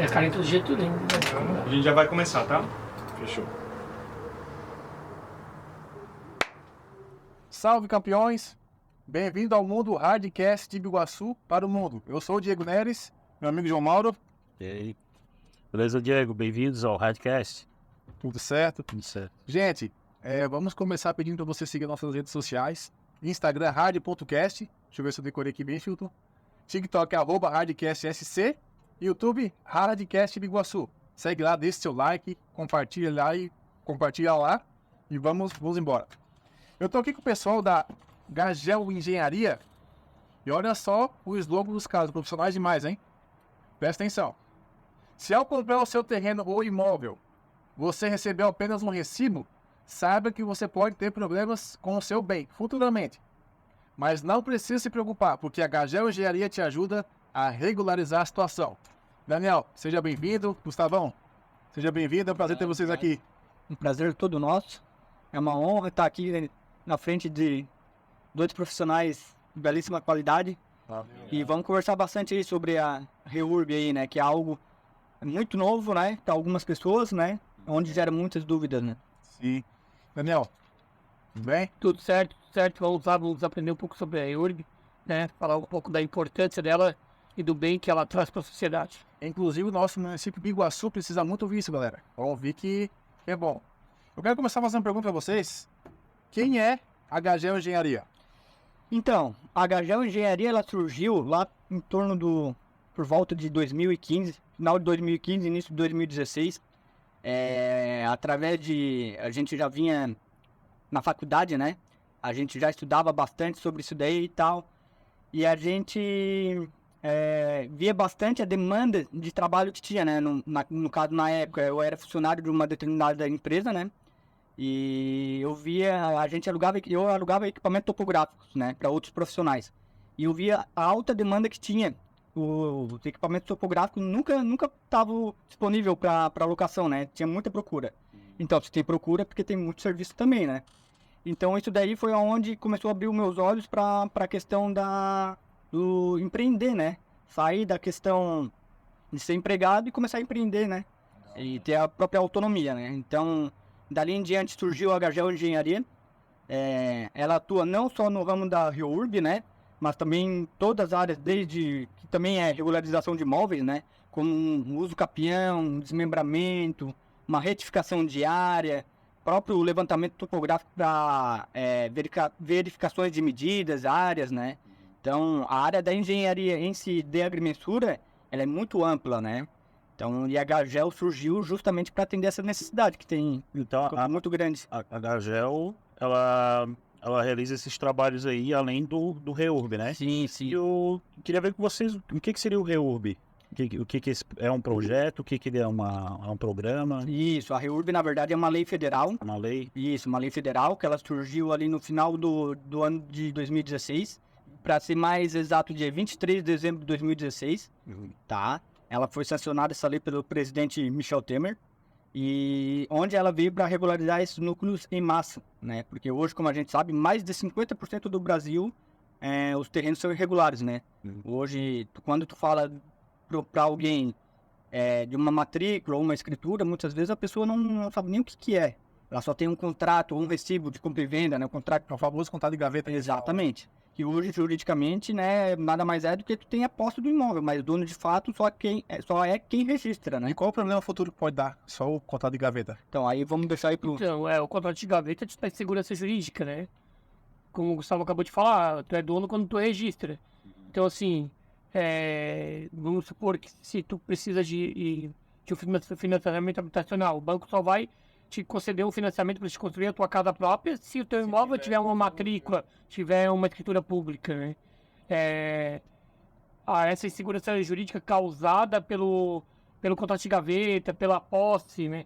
Caneta do Getúlio. A gente já vai começar, tá? Fechou. Salve, campeões! Bem-vindo ao mundo Hardcast de Biguaçu para o mundo. Eu sou o Diego Neres, meu amigo João Mauro. E aí? Beleza, Diego? Bem-vindos ao Hardcast. Tudo certo? Tudo certo. Gente, vamos começar pedindo para você seguir nossas redes sociais. Instagram, hard.cast. Deixa eu ver se eu decorei aqui bem, Filton. TikTok, @hardcastsc. YouTube, Hardcast Biguaçu. Segue lá, deixe seu like, compartilha lá e vamos embora. Eu tô aqui com o pessoal da Gagel Engenharia e olha só o slogan dos caras, profissionais demais, hein? Presta atenção. Se ao comprar o seu terreno ou imóvel, você recebeu apenas um recibo, saiba que você pode ter problemas com o seu bem futuramente. Mas não precisa se preocupar, porque a Gagel Engenharia te ajuda a regularizar a situação. Daniel, seja bem-vindo. Gustavão, seja bem-vindo. É um prazer ter vocês aqui. Um prazer todo nosso. É uma honra estar aqui na frente de dois profissionais de belíssima qualidade. E vamos conversar bastante aí sobre a REURB aí, né? Que é algo muito novo, né? Para algumas pessoas, né? Onde gera muitas dúvidas, né? Sim. Daniel, tudo bem? Tudo certo. Vamos aprender um pouco sobre a REURB, né? Falar um pouco da importância dela e do bem que ela traz para a sociedade. Inclusive, o nosso município de Biguaçu precisa muito ouvir isso, galera. Vamos ouvir que é bom. Eu quero começar fazendo uma pergunta para vocês. Quem é a Gagel Engenharia? Então, a Gagel Engenharia, ela surgiu lá em torno por volta de 2015, final de 2015, início de 2016. Através a gente já vinha na faculdade, né? A gente já estudava bastante sobre isso daí e tal. E a gente via bastante a demanda de trabalho que tinha, né? No caso, na época, eu era funcionário de uma determinada empresa, né? E eu alugava equipamentos topográficos, né? Para outros profissionais. E eu via a alta demanda que tinha. Os equipamentos topográficos nunca estavam disponíveis para locação, né? Tinha muita procura. Então, se tem procura, é porque tem muito serviço também, né? Então, isso daí foi onde começou a abrir os meus olhos para a questão do empreender, né? Sair da questão de ser empregado e começar a empreender, né? E ter a própria autonomia, né? Então, dali em diante surgiu a Gagel Engenharia. Ela atua não só no ramo da REURB, né? Mas também em todas as áreas, desde que também é regularização de imóveis, né? Como um uso capião, desmembramento, uma retificação diária, próprio levantamento topográfico para verificações de medidas, áreas, né? Então, a área da engenharia em si, de agrimensura, ela é muito ampla, né? Então, e a Gagel surgiu justamente para atender essa necessidade que tem Então, muito grande. A Gagel, ela realiza esses trabalhos aí além do REURB, né? Sim. E eu queria ver com vocês o que seria o REURB. O que é um projeto, o que ele é um programa? Isso, a REURB, na verdade, é uma lei federal. Uma lei? Isso, uma lei federal, que ela surgiu ali no final do ano de 2016. Para ser mais exato, dia 23 de dezembro de 2016, tá? Ela foi sancionada, essa lei, pelo presidente Michel Temer, e onde ela veio para regularizar esses núcleos em massa, né? Porque hoje, como a gente sabe, mais de 50% do Brasil, os terrenos são irregulares, né? Hoje, quando tu fala para alguém de uma matrícula ou uma escritura, muitas vezes a pessoa não sabe nem o que é. Ela só tem um contrato ou um recibo de compra e venda, né? O famoso contrato de gaveta. Exatamente. Que hoje, juridicamente, né, nada mais é do que tu tem a posse do imóvel, mas o dono de fato só é quem registra, né? E qual o problema futuro que pode dar? Só o contrato de gaveta. Então, aí vamos deixar aí pro... Então, o contrato de gaveta te dá segurança jurídica, né? Como o Gustavo acabou de falar, tu é dono quando tu registra. Então, assim, vamos supor que se tu precisa de um financiamento habitacional, o banco só vai te conceder um financiamento para te construir a tua casa própria se o teu imóvel tiver uma matrícula, tiver uma escritura pública, né? Essa insegurança jurídica causada pelo contrato de gaveta, pela posse, né?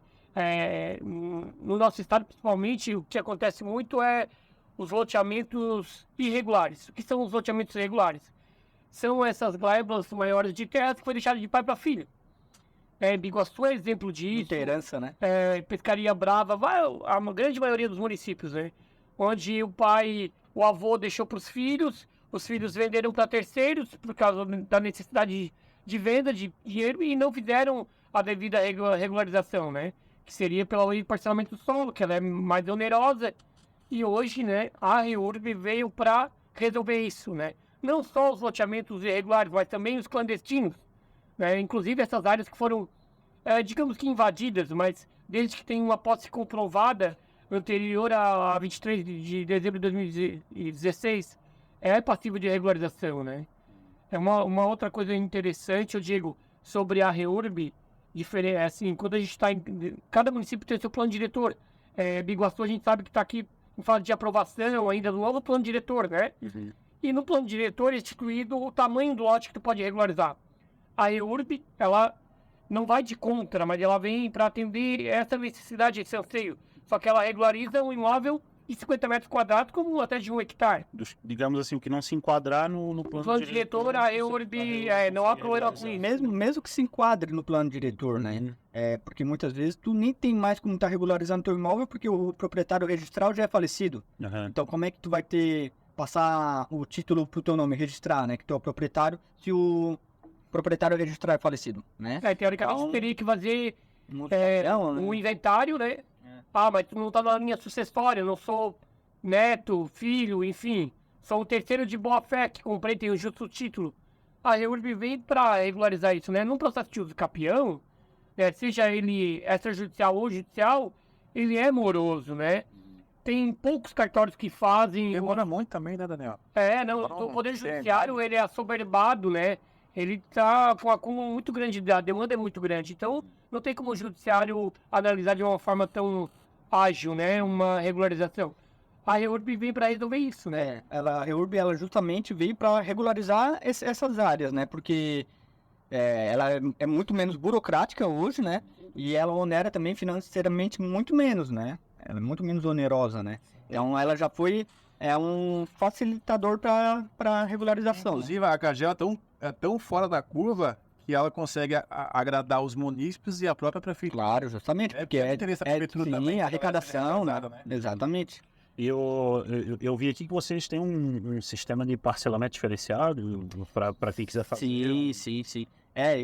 No nosso estado, principalmente, o que acontece muito é os loteamentos irregulares. O que são os loteamentos irregulares? São essas glebas maiores de terras que foi deixado de pai para filho. Biguaçu é exemplo disso. Herança, né? Pescaria Brava, a grande maioria dos municípios, né? Onde o avô deixou para os filhos venderam para terceiros por causa da necessidade de venda de dinheiro e não fizeram a devida regularização, né? Que seria pela lei de parcelamento do solo, que ela é mais onerosa. E hoje, né, a REURB veio para resolver isso, né? Não só os loteamentos irregulares, mas também os clandestinos, né? Inclusive essas áreas que foram, digamos que invadidas, mas desde que tem uma posse comprovada anterior a 23 de dezembro de 2016, é passível de regularização, né? É uma outra coisa interessante, eu digo, sobre a REURB, assim, quando a gente está em... Cada município tem seu plano diretor. Biguaçu, a gente sabe que está aqui em fase de aprovação ainda do novo plano diretor, né? E no plano diretor é instituído o tamanho do lote que tu pode regularizar. A REURB, ela não vai de contra, mas ela vem para atender essa necessidade, esse anseio. Só que ela regulariza um imóvel de 50 metros quadrados como até de 1 hectare. Digamos assim, o que não se enquadrar no plano diretor, a REURB não há problema com isso. Mesmo que se enquadre no plano diretor, né? Porque muitas vezes tu nem tem mais como estar regularizando teu imóvel porque o proprietário registral já é falecido. Então como é que tu vai passar o título pro teu nome, registrar, né? Que tu é o proprietário, se o proprietário registrar é falecido, né? Teoricamente Então, teria que fazer um inventário, né? Mas tu não tá na linha sucessória, eu não sou neto, filho, enfim. Sou um terceiro de boa fé que comprei, tenho justo título. A REURB vem para regularizar isso, né? Num processo de uso capião, né? Seja ele extrajudicial ou judicial, ele é moroso, né? Tem poucos cartórios que fazem... Demora muito também, né, Daniel? O Poder Judiciário, ele é assoberbado, né? Ele tá com um acúmulo muito grande, a demanda é muito grande. Então, não tem como o Judiciário analisar de uma forma tão ágil, né? Uma regularização. A REURB vem para resolver isso, né? A REURB, ela justamente veio para regularizar essas áreas, né? Porque ela é muito menos burocrática hoje, né? E ela onera também financeiramente muito menos, né? Ela é muito menos onerosa, né? Então, ela já foi um facilitador para regularização. Inclusive, a Cagel é tão fora da curva que ela consegue agradar os munícipes e a própria prefeitura. Claro, justamente, porque interesse da prefeitura sim, também, a arrecadação, né? né? Exatamente. E eu vi aqui que vocês têm um sistema de parcelamento diferenciado para quem quiser fazer. Sim.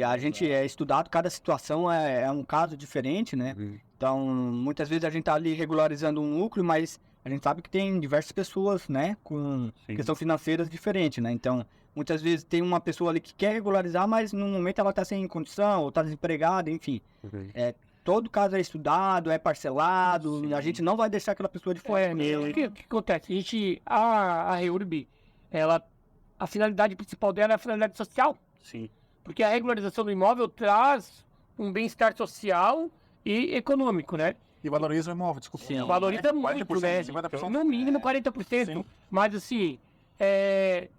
A gente é estudado, cada situação é um caso diferente, né? Então, muitas vezes a gente tá ali regularizando um núcleo, mas a gente sabe que tem diversas pessoas, né, com questão financeiras diferente, né? Então, muitas vezes tem uma pessoa ali que quer regularizar, mas no momento ela tá sem condição, ou tá desempregada, enfim. Todo caso é estudado, é parcelado, a gente não vai deixar aquela pessoa de fora. O que acontece? A REURB, a finalidade principal dela é a finalidade social. Sim. Porque a regularização do imóvel traz um bem-estar social e econômico, né? E valoriza o imóvel, desculpa. Sim, valoriza muito, né? 50%. No mínimo 40%. Sim. Mas assim,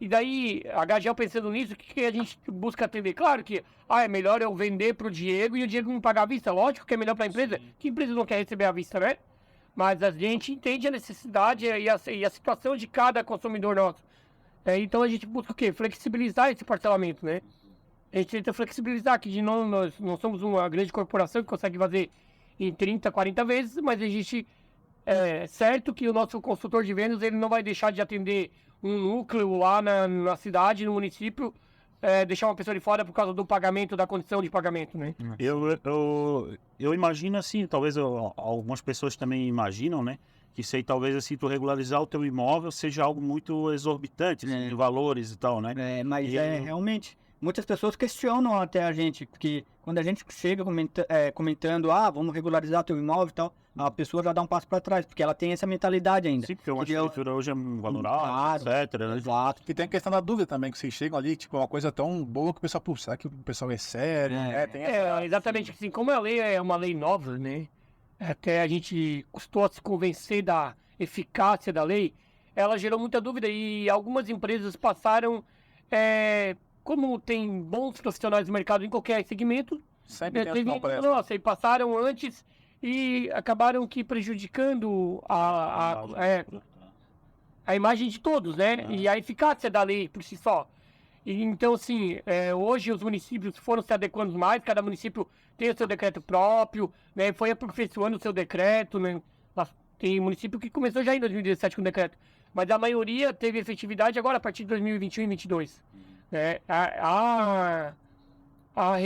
e daí, a HGL pensando nisso, o que a gente busca atender? Claro que é melhor eu vender pro Diego e o Diego não pagar a vista. Lógico que é melhor pra empresa. Que empresa não quer receber a vista, né? Mas a gente entende a necessidade e a situação de cada consumidor nosso. Então a gente busca o quê? Flexibilizar esse parcelamento, né? A gente tenta flexibilizar, que nós não somos uma grande corporação que consegue fazer em 30, 40 vezes, mas a gente certo que o nosso consultor de vendas ele não vai deixar de atender um núcleo lá na cidade, no município, deixar uma pessoa de fora por causa do pagamento, da condição de pagamento, né? Eu imagino assim, talvez algumas pessoas também imaginam, né? Que sei, talvez assim, tu regularizar o teu imóvel seja algo muito exorbitante, assim, de valores e tal, né? Mas realmente... Muitas pessoas questionam até a gente, porque quando a gente chega comentando, vamos regularizar teu imóvel e tal, a pessoa já dá um passo para trás, porque ela tem essa mentalidade ainda. Sim, porque uma escritura hoje é valorada, etc. Né? Exato. E tem a questão da dúvida também, que vocês chegam ali, tipo, uma coisa tão boa que o pessoal, será que o pessoal é sério? Exatamente, assim, como a lei é uma lei nova, né? Até a gente custou a se convencer da eficácia da lei, ela gerou muita dúvida e algumas empresas passaram... Como tem bons profissionais no mercado em qualquer segmento, e passaram antes e acabaram que prejudicando a imagem de todos, né? E a eficácia da lei por si só. E, então, assim, hoje os municípios foram se adequando mais, cada município tem o seu decreto próprio, né? Foi aperfeiçoando o seu decreto, né? Tem município que começou já em 2017 com o decreto, mas a maioria teve efetividade agora a partir de 2021 e 2022.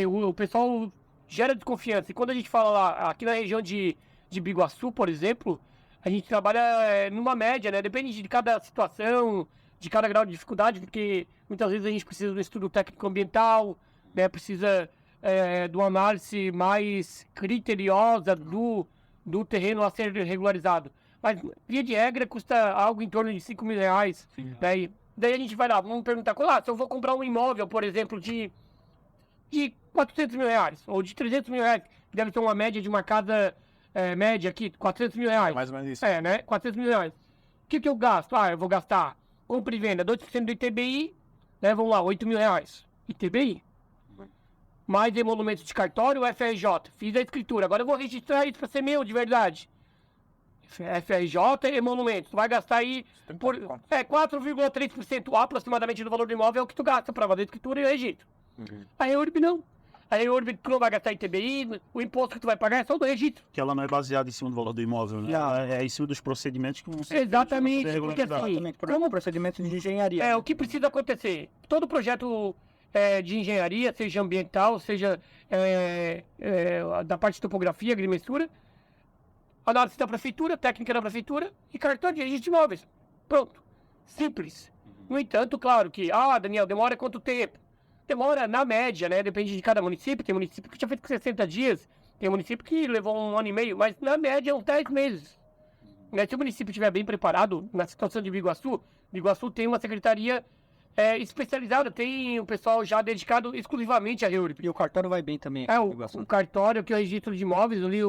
o pessoal gera desconfiança. E quando a gente fala lá, aqui na região de Biguaçu, por exemplo, a gente trabalha numa média, né? Depende de cada situação, de cada grau de dificuldade, porque muitas vezes a gente precisa do estudo técnico ambiental, né? Precisa de uma análise mais criteriosa do terreno a ser regularizado. Mas, via de regra, custa algo em torno de R$5.000. Né? E daí a gente vai lá, vamos perguntar, se eu vou comprar um imóvel, por exemplo, de R$400.000, ou de R$300.000, que deve ter uma média de uma casa média aqui, R$400.000. Mais ou menos isso. Né? R$400.000. O que eu gasto? Eu vou gastar compra e venda, 2% do ITBI, né? Vamos lá, R$8.000. ITBI. Mais emolumentos de cartório, FRJ. Fiz a escritura, agora eu vou registrar isso para ser meu, de verdade. FRJ e emolumentos. Tu vai gastar aí por 4,3% aproximadamente do valor do imóvel é o que tu gasta para fazer a escritura e o registro. A REURB não. A REURB tu não vai gastar ITBI, o imposto que tu vai pagar é só do registro. Que ela não é baseada em cima do valor do imóvel, né? Não. É em cima dos procedimentos que vão ser Exatamente, feitos porque pra ser assim, Como procedimento de engenharia. o que precisa acontecer? Todo projeto de engenharia, seja ambiental, seja da parte de topografia, agrimensura, análise da prefeitura, técnica da prefeitura e cartão de registro de imóveis. Pronto. Simples. No entanto, claro que, Daniel, demora quanto tempo? Demora, na média, né? Depende de cada município. Tem município que tinha feito com 60 dias, tem município que levou 1 ano e meio, mas na média, uns 10 meses. Né? Se o município estiver bem preparado, na situação de Biguaçu tem uma secretaria especializada, tem o pessoal já dedicado exclusivamente à REURB. E o cartório vai bem também. O cartório, que é o registro de imóveis, ali,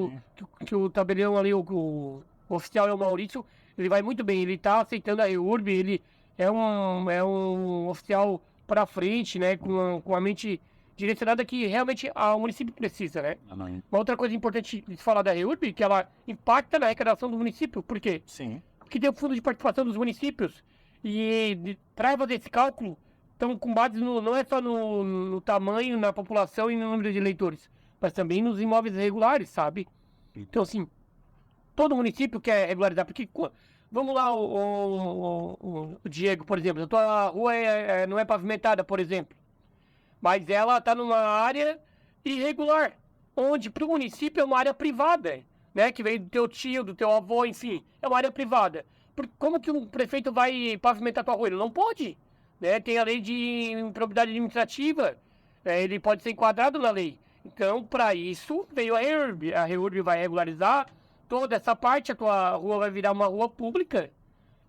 que o tabelião ali, o oficial é o Maurício, ele vai muito bem, ele está aceitando a REURB, ele é um oficial para frente, né, com a mente direcionada que realmente o município precisa, né? Uma outra coisa importante de falar da REURB, que ela impacta na arrecadação do município, por quê? Sim. Porque tem o fundo de participação dos municípios, e para fazer esse cálculo, estão com base não é só no tamanho, na população e no número de eleitores, mas também nos imóveis regulares, sabe? Então, assim, todo município quer regularizar, porque, vamos lá, o Diego, por exemplo, a tua rua não é pavimentada, por exemplo, mas ela está numa área irregular, onde para o município é uma área privada, né? Que veio do teu tio, do teu avô, enfim, é uma área privada. Como que um prefeito vai pavimentar a tua rua? Ele não pode, né? Tem a lei de improbidade administrativa, ele pode ser enquadrado na lei. Então, para isso, veio a REURB. A REURB vai regularizar toda essa parte, a tua rua vai virar uma rua pública,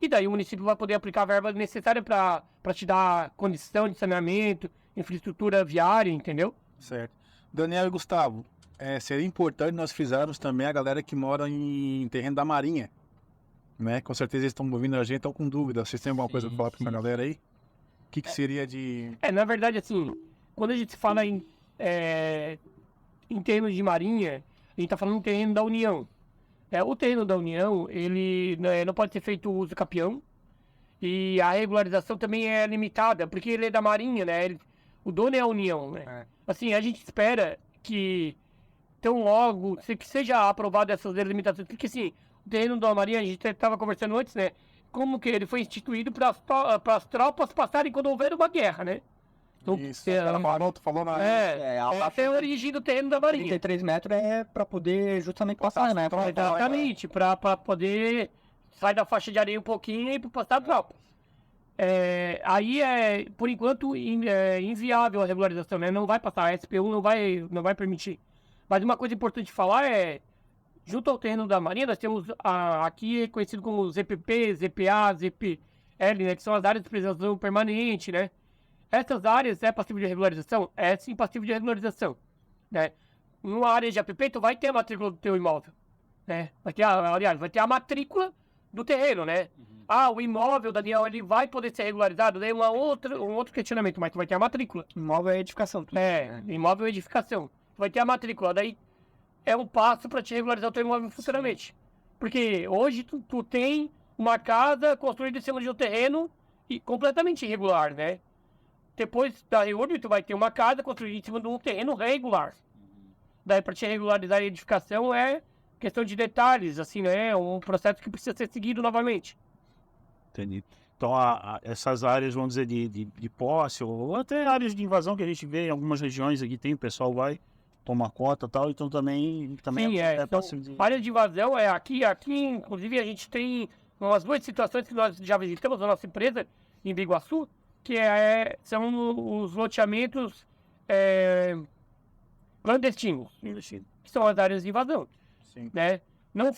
e daí o município vai poder aplicar a verba necessária para te dar condição de saneamento, infraestrutura viária, entendeu? Certo. Daniel e Gustavo, seria importante nós frisarmos também a galera que mora em terreno da Marinha, né? Com certeza eles estão ouvindo a gente, estão com dúvida. Vocês têm alguma coisa para falar para essa galera aí? O que seria de... Na verdade, assim, quando a gente fala em termos de Marinha, a gente está falando em terreno da União. O terreno da União, ele não pode ser feito uso capião, e a regularização também é limitada, porque ele é da Marinha, né? O dono é a União, né? Assim, a gente espera que tão logo, que seja aprovado essas delimitações, porque assim, o terreno da Marinha, a gente estava conversando antes, né? Como que ele foi instituído para as tropas passarem quando houver uma guerra, né? Então, Isso, tu falou na... essa é a origem do terreno da Marinha. 33 metros é para poder justamente passar, né? Exatamente, para poder sair da faixa de areia um pouquinho e passar a tropa. Aí por enquanto, inviável a regularização, né? Não vai passar, a SPU não vai permitir. Mas uma coisa importante de falar junto ao terreno da Marinha, nós temos aqui conhecido como ZPP, ZPA, ZPL, né? Que são as áreas de preservação permanente, né? Essas áreas passível de regularização? É sim passível de regularização, né? Numa área de APP, tu vai ter a matrícula do teu imóvel, né? Vai ter a matrícula do terreno, né? O imóvel, Daniel, ele vai poder ser regularizado? Daí um outro questionamento, mas tu vai ter a matrícula. Imóvel é edificação. Imóvel é edificação. Tu vai ter a matrícula, daí é um passo para te regularizar o teu imóvel futuramente. Porque hoje tu tem uma casa construída em cima de um terreno completamente irregular, né? Depois da REURB, tu vai ter uma casa construída em cima de um terreno regular. Daí, para te regularizar a edificação, é questão de detalhes, assim, né? É um processo que precisa ser seguido novamente. Entendi. Então, essas áreas, vamos dizer, de posse, ou até áreas de invasão que a gente vê em algumas regiões aqui, o pessoal vai tomar cota e tal, então também Sim, então, passivo de... área de invasão é aqui, inclusive, a gente tem umas 2 situações que nós já visitamos na nossa empresa, em Biguaçu, que são os loteamentos clandestinos, que são as áreas de invasão, Sim. né? Não,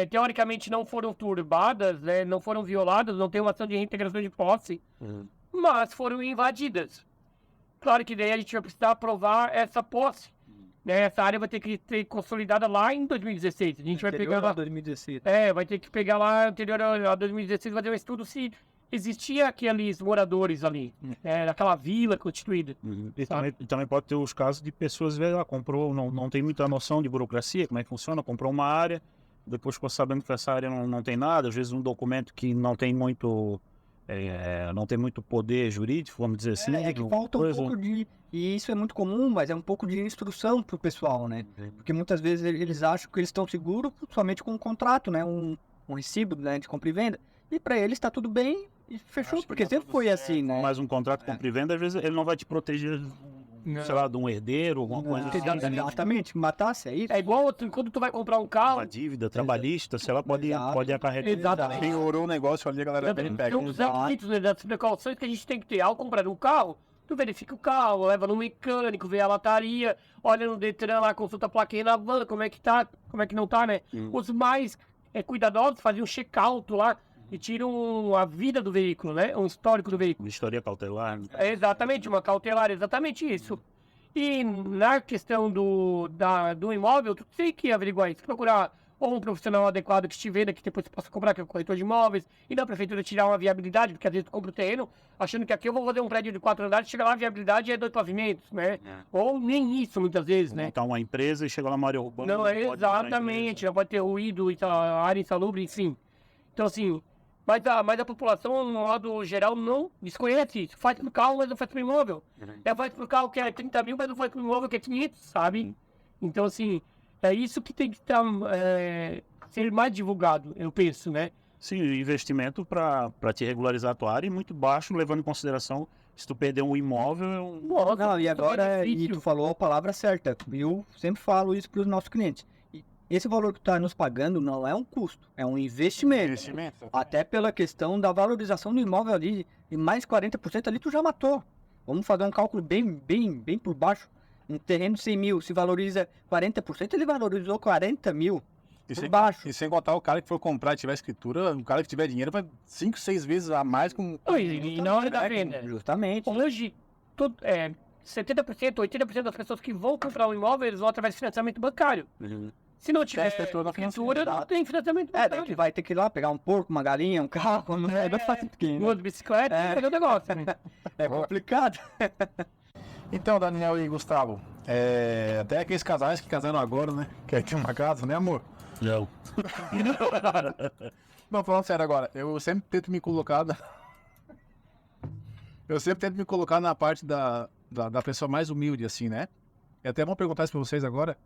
teoricamente não foram turbadas, né? Não foram violadas, não tem uma ação de reintegração de posse, mas foram invadidas. Claro que daí a gente vai precisar aprovar essa posse, né? Essa área vai ter que ser consolidada lá em 2016. A gente vai pegar lá 2016. vai ter que pegar lá anterior a 2016, fazer um estudo se existia aqueles moradores ali, naquela vila constituída. E também pode ter os casos de pessoas, comprou, não tem muita noção de burocracia, como é que funciona, comprou uma área, depois ficou sabendo que essa área não tem nada, às vezes um documento que não tem muito poder jurídico, vamos dizer assim. É que falta um pouco de... E isso é muito comum, mas é um pouco de instrução pro pessoal, né? Porque muitas vezes eles acham que eles estão seguros somente com um contrato, né? Um recibo, né, de compra e venda. E para eles está tudo bem e fechou, porque sempre foi assim, né? Mas um contrato de compra e venda, às vezes, ele não vai te proteger, sei lá, de um herdeiro, alguma coisa assim. Exatamente, matasse, é isso? É igual quando tu vai comprar um carro. Uma dívida trabalhista, sei lá, pode acarretar. Exatamente. Piorou o negócio ali, a galera Tem pega. uns requisitos, né, das precauções que a gente tem que ter ao comprar um carro. Tu verifica o carro, leva no mecânico, vê a lataria, olha no Detran lá, consulta a plaquinha na van, como é que tá, como é que não tá, né? Os mais cuidadosos fazem um check-out lá e tiram a vida do veículo, né? Um histórico do veículo. Vistoria cautelar. Né? Exatamente, uma cautelar, exatamente isso. E na questão do imóvel, tu tem que averiguar isso, procurar ou um profissional adequado que te venda, que depois você possa comprar, que é o corretor de imóveis, e da prefeitura tirar uma viabilidade, porque às vezes tu compra o terreno, achando que aqui eu vou fazer um prédio de 4 andares, chega lá a viabilidade é 2 pavimentos, né? Ou nem isso, muitas vezes, né? Montar uma empresa e chegar lá na área urbana. Não, exatamente, não pode ter ruído, área insalubre, enfim. Então, assim, mas a população, no modo geral, não desconhece isso. Faz pro carro, mas não faz pro imóvel. Faz pro carro que é 30 mil, mas não faz pro imóvel que é 500, sabe? Então, assim, é isso que tem que ser mais divulgado, eu penso, né? Sim, o investimento para te regularizar a tua área é muito baixo, levando em consideração se tu perder um imóvel... Nossa, Não, e agora, é e difícil. tu falou a palavra certa. Eu sempre falo isso para os nossos clientes. E esse valor que tu está nos pagando não é um custo, é um investimento. Até pela questão da valorização do imóvel ali, e mais 40% ali tu já matou. Vamos fazer um cálculo bem por baixo. Um terreno de 100 mil, se valoriza 40%, ele valorizou 40 mil. Por baixo. E sem contar o cara que for comprar e tiver escritura, o cara que tiver dinheiro vai 5, 6 vezes a mais com... E na hora da venda. Justamente. Hoje, 70%, 80% das pessoas que vão comprar um imóvel, eles vão através de financiamento bancário. Se não tiver escritura, não tem financiamento Daí bancário. tu vai ter que ir lá pegar um porco, uma galinha, um carro, não é fácil pequeno. Duas bicicletas, fazer o negócio, né? É complicado. Então, Daniel e Gustavo, até aqueles casais que casaram agora, né? Que tem uma casa, né, amor? Não. Não, falando sério agora, eu sempre tento me colocar... Eu sempre tento me colocar na parte da pessoa mais humilde, assim, né? E até vou perguntar isso pra vocês agora,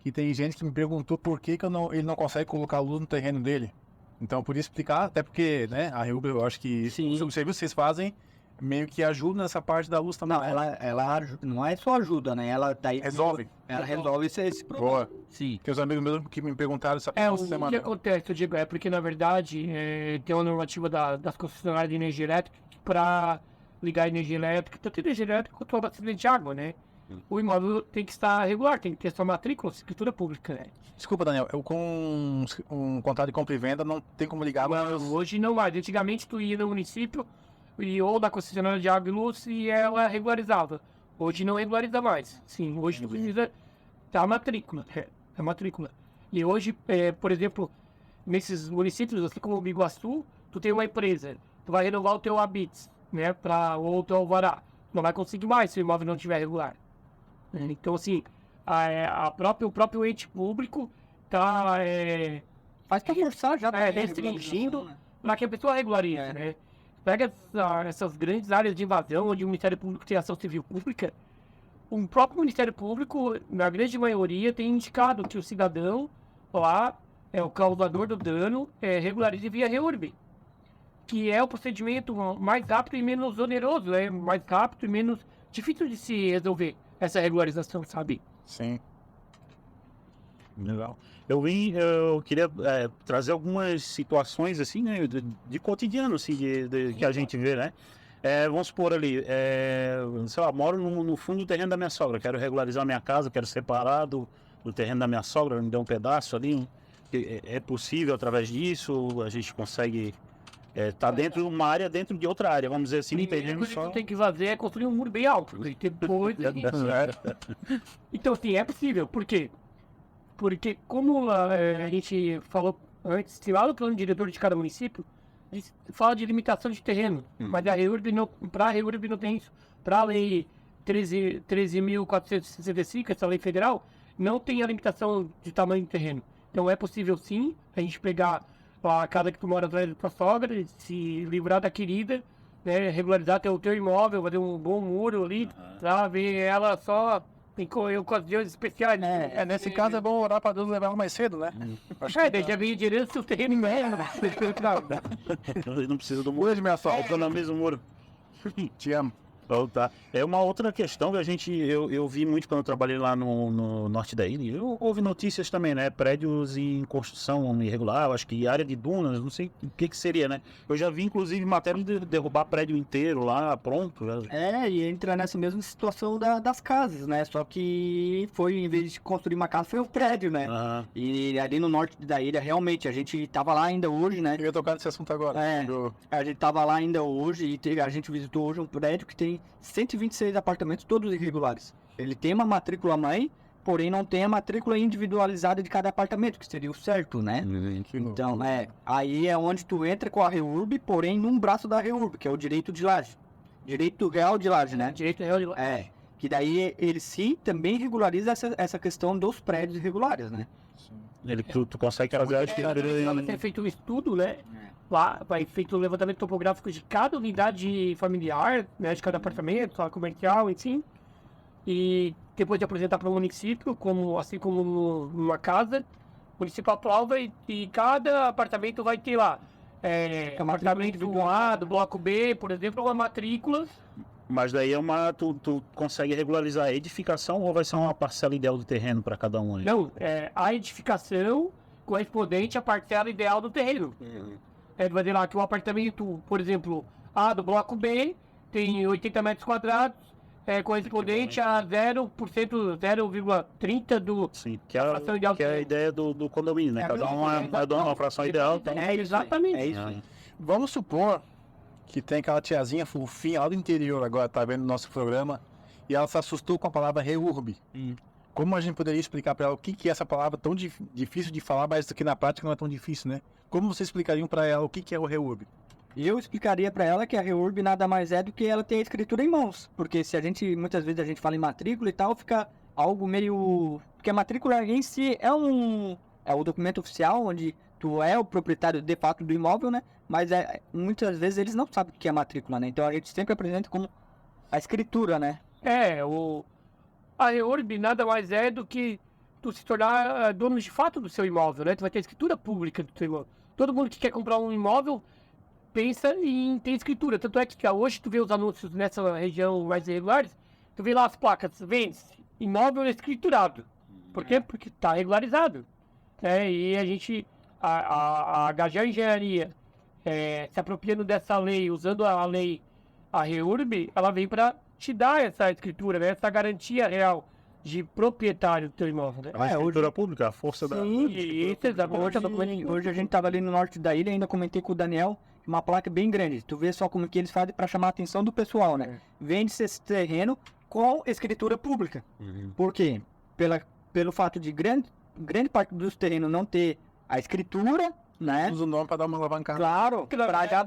que tem gente que me perguntou por que ele não consegue colocar luz no terreno dele. Então, por isso explicar, até porque, né, a Reuber, eu acho que Sim. os serviços que vocês fazem meio que ajudam nessa parte da luz também. Não, ela não é só ajuda, né? Ela daí Resolve. Ela resolve esse problema. Boa. Sim. Tem os amigos meus que me perguntaram essa O semana. que acontece, eu digo, é porque, na verdade, tem uma normativa das concessionárias de energia elétrica para ligar energia elétrica, tanto energia elétrica quanto abastecimento de água, né? O imóvel tem que estar regular, tem que ter sua matrícula, escritura pública, né? Desculpa, Daniel, eu com um contrato de compra e venda não tem como ligar. Mas hoje não mais. Antigamente tu ia no município ou na concessionária de água e luz e ela regularizava. Hoje não regulariza mais. Sim, hoje tu precisa ter a matrícula. A matrícula. E hoje, por exemplo, nesses municípios, assim como o Biguaçu, tu tem uma empresa, tu vai renovar o teu habits, né, ou o teu alvará. Não vai conseguir mais se o imóvel não estiver regular. Então, assim, o próprio ente público tá Faz pra forçar já. restringindo para que a pessoa regularize, né? Pega essas grandes áreas de invasão onde o Ministério Público tem ação civil pública, o próprio Ministério Público, na grande maioria, tem indicado que o cidadão lá, o causador do dano, regularize via REURB. que é o procedimento mais rápido e menos oneroso, né? Mais rápido e menos difícil de se resolver essa regularização, sabe? Sim. Legal. Eu queria trazer algumas situações, assim, né, de cotidiano, assim, que a gente vê, né? Vamos supor ali, sei lá, moro no fundo do terreno da minha sogra, quero regularizar minha casa, quero separar do terreno da minha sogra, me dá um pedaço ali. É possível através disso? A gente consegue tá dentro de uma área, dentro de outra área, vamos dizer assim, Primeira coisa que só... tu tem que fazer é construir um muro bem alto. E depois... Então, assim, é possível. Por quê? Porque, como a gente falou antes, lá no plano diretor de cada município, a gente fala de limitação de terreno, mas para a REURB não tem isso. Para a lei 13.465, essa lei federal, não tem a limitação de tamanho de terreno. Então, é possível, sim, a gente pegar a casa que tu mora atrás da tua sogra, se livrar da querida, né, regularizar o teu imóvel, fazer um bom muro ali, pra ver ela só em ocasiões especiais, né? Nesse caso é bom orar pra Deus levar ela mais cedo, né? Daí já veio direto se o terreno não é, Não precisa do muro. Beijo, minha sogra. Tô no mesmo muro. Te amo. Então, tá. É uma outra questão que eu vi muito quando eu trabalhei lá no norte da ilha. Houve notícias também, né? Prédios em construção irregular, acho que área de dunas, não sei o que seria, né? Eu já vi, inclusive, matéria de derrubar prédio inteiro lá, pronto. E entra nessa mesma situação das casas, né? Só que em vez de construir uma casa, foi um prédio, né? E ali no norte da ilha, realmente, a gente tava lá ainda hoje, né? Eu ia tocar nesse assunto agora. A gente tava lá ainda hoje e a gente visitou hoje um prédio que tem 126 apartamentos, todos irregulares. Ele tem uma matrícula mãe, porém não tem a matrícula individualizada de cada apartamento, que seria o certo, né? Então, aí é onde tu entra com a REURB, porém num braço da REURB, que é o direito de laje. Direito real de laje, né? Direito real de laje. Que daí ele sim também regulariza essa questão dos prédios irregulares, né? Tu consegue fazer a Vai ser feito um estudo, né? Lá vai feito um levantamento topográfico de cada unidade familiar, né? De cada apartamento, sala comercial, enfim. E depois de apresentar para o município, assim como numa casa, o município aprova e cada apartamento vai ter lá apartamento do A, do bloco B, por exemplo, uma matrícula. Mas daí tu consegue regularizar a edificação ou vai ser uma parcela ideal do terreno para cada um aí? Não, a edificação correspondente à parcela ideal do terreno. Vai dizer lá que o apartamento, por exemplo, A do bloco B tem 80 metros quadrados, correspondente a 0%, 0,30 do... Sim, que é a ideia do condomínio, né? Cada um uma fração ideal. Então... Exatamente. É isso. Vamos supor que tem aquela tiazinha fofinha lá do interior agora, tá vendo o nosso programa, e ela se assustou com a palavra REURB. Como a gente poderia explicar para ela o que é essa palavra tão difícil de falar, mas que na prática não é tão difícil, né? Como vocês explicariam para ela o que é o REURB? Eu explicaria para ela que a REURB nada mais é do que ela ter a escritura em mãos. Porque muitas vezes a gente fala em matrícula e tal, fica algo meio... Porque a matrícula em si é o documento oficial, onde tu é o proprietário de fato do imóvel, né? Mas muitas vezes eles não sabem o que é matrícula, né? Então a gente sempre apresenta como a escritura, né? A REURB nada mais é do que tu se tornar dono de fato do seu imóvel, né? Tu vai ter escritura pública do teu imóvel. Todo mundo que quer comprar um imóvel pensa em ter escritura. Tanto é que hoje tu vê os anúncios nessa região mais irregulares, tu vê lá as placas, vende-se imóvel escriturado. Por quê? Porque está regularizado. E a gente, a HGE Engenharia, se apropriando dessa lei, usando a lei, a REURB, ela vem para te dar essa escritura, né? Essa garantia real de proprietário do teu imóvel, né? A escritura pública, a força da... Hoje a gente tava ali no norte da ilha, ainda comentei com o Daniel, uma placa bem grande. Tu vê só como que eles fazem para chamar a atenção do pessoal, né? Vende-se esse terreno com escritura pública. Por quê? Pelo fato de grande parte dos terrenos não ter a escritura, né? Usa o nome para dar uma alavancada. Claro, pra já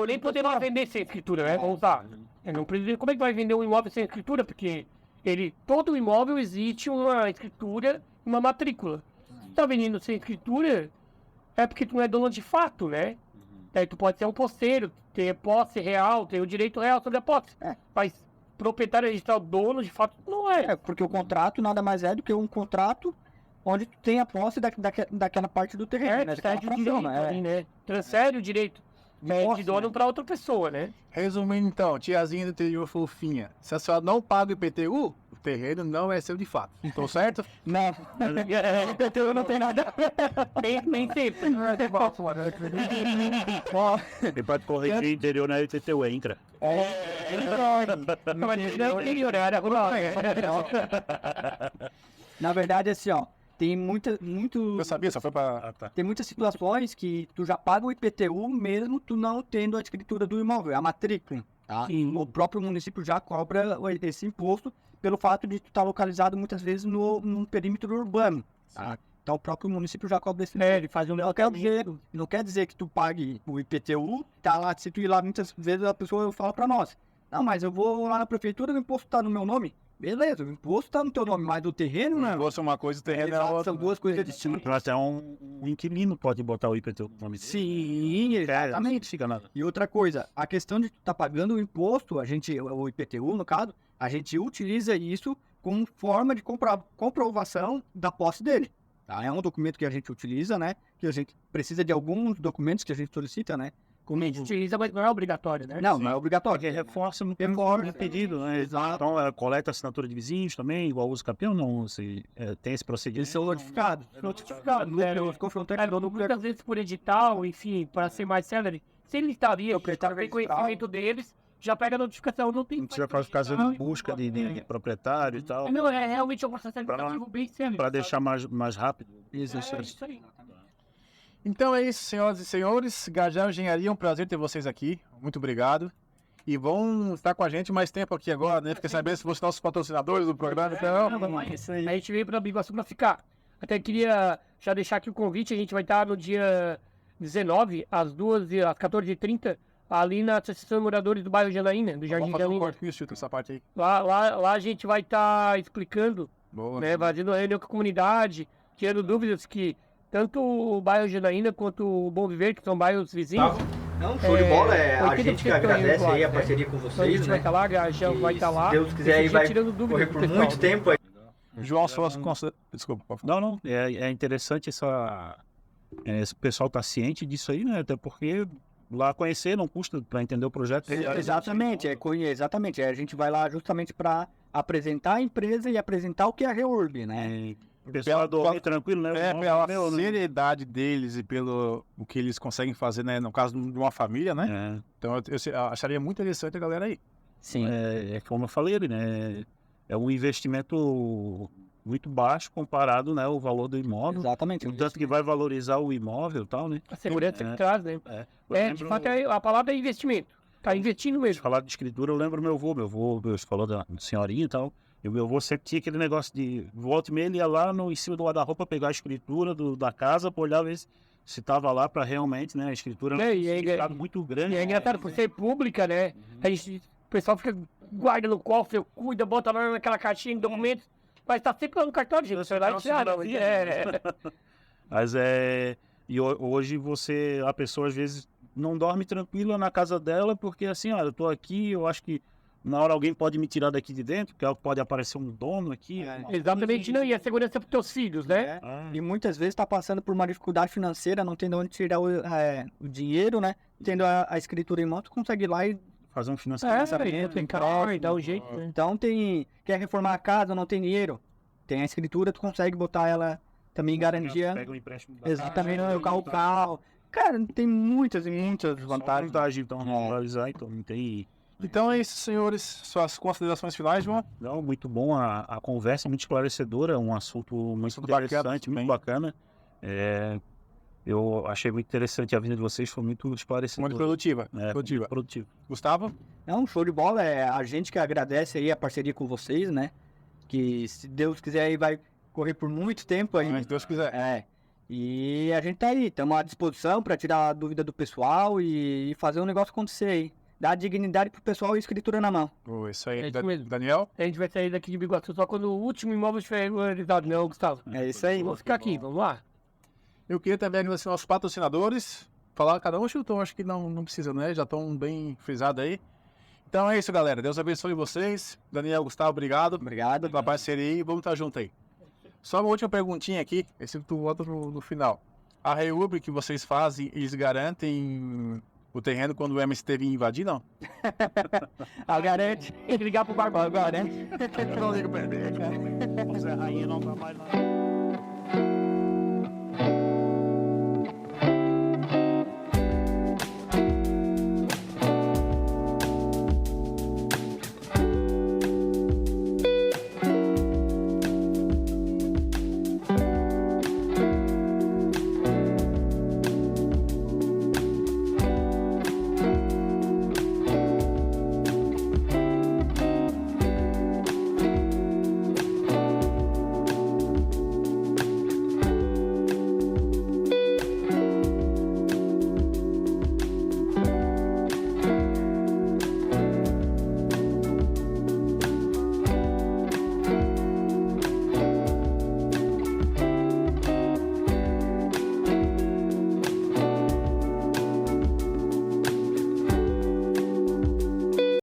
nem poder vender sem escritura, né? Vamos lá. Como é que vai vender um imóvel sem escritura? Porque todo imóvel existe uma escritura e uma matrícula. Se tá vendendo sem escritura, é porque tu não é dono de fato, né? Daí tu pode ser um posseiro, ter posse real, ter o direito real sobre a posse. Mas proprietário registral, dono de fato, não é. Porque o contrato nada mais é do que um contrato onde tu tem a posse daquela parte do terreno, né? Transfere o direito, né? Transfere o direito. de dono para outra pessoa, né? Resumindo então, tiazinha do interior fofinha. Se a senhora não paga o IPTU, o terreno não é seu de fato. Tô certo? Não, IPTU não tem nada. Nem sempre. Quem pode corrigir interior na ITTU, é INCRA. Mas não é interior, era rural. Na verdade, assim, ó, tem Eu sabia, só foi pra... Ah, tá. tem muitas situações que tu já paga o IPTU mesmo tu não tendo a escritura do imóvel, a matrícula. Tá? Sim. O próprio município já cobra esse imposto pelo fato de tu estar localizado muitas vezes num perímetro urbano. Tá? Então o próprio município já cobra esse imposto. Ele faz um Não quer dizer que tu pague o IPTU, tá lá, se tu ir lá muitas vezes a pessoa fala pra nós, não, mas eu vou lá na prefeitura, o imposto tá no meu nome. Beleza, o imposto tá no teu nome, mas do terreno, né? Se fosse uma coisa, o terreno é Exato, outra. são duas coisas distintas. Mas até um inquilino pode botar o IPTU no nome dele. Sim, exatamente. Não fica nada. E outra coisa, a questão de tu tá pagando o imposto, o IPTU, no caso, a gente utiliza isso como forma de comprovação da posse dele. Tá? É um documento que a gente utiliza, né? Que a gente precisa de alguns documentos que a gente solicita, né? Como... utiliza, mas não é obrigatório, né? Não, não é obrigatório. Porque reforça no Reforça. pedido, né? Exato. Então, coleta a assinatura de vizinhos também, igual uso campeão, não, tem esse procedimento. Eles são notificados. Notificado, né? Muitas vezes por edital, enfim, para ser mais célere, se ele estaria, tem conhecimento deles, já pega a notificação, não tem... Você já faz fazendo busca de proprietário e tal, Não, é realmente um processo administrativo bem sério. para deixar mais rápido. Isso. É isso aí. Então é isso, senhoras e senhores. Gajão Engenharia, é um prazer ter vocês aqui. Muito obrigado. E vão estar com a gente mais tempo aqui agora, né? Fiquei sabendo se vocês nossos patrocinadores do programa. Então, A gente veio para Biguaçu para ficar. Até queria já deixar aqui o convite, a gente vai estar no dia 19, às 14h30, ali na Associação de Moradores do bairro Janaína, do Jardim vamos fazer um Janaína. corte nisso, essa parte aí. Lá a gente vai estar explicando, Boa. né, fazendo reunião com a comunidade, tirando dúvidas que tanto o bairro Janaína quanto o Bom Viver, que são bairros vizinhos, Não, show de bola, a 80% gente que agradece aí a né? parceria com Então a vocês, gente vai né? estar lá, a Gajão vai estar lá. Se Deus quiser, aí esse dia vai tirando dúvidas correr do por pessoal, muito né? tempo aí. João, suas desculpa, pode falar. Não, é interessante esse pessoal estar ciente disso aí, né? Até porque lá conhecer não custa para entender o projeto. Exatamente, exatamente. A gente vai lá justamente para apresentar a empresa e apresentar o que é a Reurb, né? O pessoal dormir tranquilo, né? É, Nossa, pela meu, né? seriedade deles e pelo o que eles conseguem fazer, né? No caso de uma família, né? É. Então eu acharia muito interessante a galera aí. Sim. É como eu falei ali, né? É um investimento muito baixo comparado, né, ao valor do imóvel. Exatamente. O tanto que vai valorizar o imóvel e tal, né? A segurança que traz, né? Eu De lembro- fato, a palavra é investimento. Tá investindo Se mesmo. falar de escritura, eu lembro meu avô você falou da senhorinha e tal. E o meu avô sempre tinha aquele negócio de volta e meia, ele ia lá em cima do guarda-roupa pegar a escritura da casa para olhar ver se estava lá para realmente, né? A escritura É, e um aí- significado muito grande. E é engraçado, por ser pública, né? O pessoal fica, guarda no cofre, cuida, bota lá naquela caixinha de documentos, mas tá sempre lá no cartório, gente. Você vai lá e tira, não. Mas hoje a pessoa às vezes não dorme tranquila na casa dela, porque assim, olha, eu tô aqui, eu acho que na hora alguém pode me tirar daqui de dentro, porque pode aparecer um dono aqui. Exatamente, não. E a segurança pros teus filhos, né? E muitas vezes está passando por uma dificuldade financeira, não tendo onde tirar o dinheiro, né? Tendo a escritura em mão, tu consegue ir lá e... Fazer um financiamento. Tem carro, dá um jeito, né? Então quer reformar a casa, não tem dinheiro. Tem a escritura, tu consegue botar ela também em garantia. Pega um empréstimo da Exatamente, casa, o carro. Cara, tem muitas e muitas vantagens. vantagem, então, valorizar, então não tem... Então é isso, senhores. Suas considerações finais, João? Não, muito bom a conversa, muito esclarecedora, um assunto muito interessante, muito bacana. Eu achei muito interessante a vinda de vocês, foi muito esclarecedora. Muito produtiva. Muito produtivo. Gustavo? É um show de bola, é a gente que agradece aí a parceria com vocês, né? Que se Deus quiser aí vai correr por muito tempo aí. Se Deus quiser. E a gente tá aí, estamos à disposição para tirar a dúvida do pessoal e fazer um negócio acontecer aí. Dar dignidade pro pessoal e escritura na mão. Isso aí. É isso mesmo. Daniel? A gente vai sair daqui de Biguaçu só quando o último imóvel estiver regularizado, né, Gustavo? É isso aí. Vamos ficar aqui, vamos lá. Eu queria também agradecer nossos patrocinadores. Falar, cada um chutou, acho que não precisa, né? Já estão bem frisados aí. Então é isso, galera. Deus abençoe vocês. Daniel, Gustavo, obrigado. Obrigado. Pela parceria aí. Vamos estar junto aí. Só uma última perguntinha aqui. Esse tu volta no final. A Reurb que vocês fazem, eles garantem o terreno quando o Emerson teve em invadir, não? Garante. Tem que ligar pro Barbosa, garante. Não liga pra ele. O Zé Rainha não tá mais lá.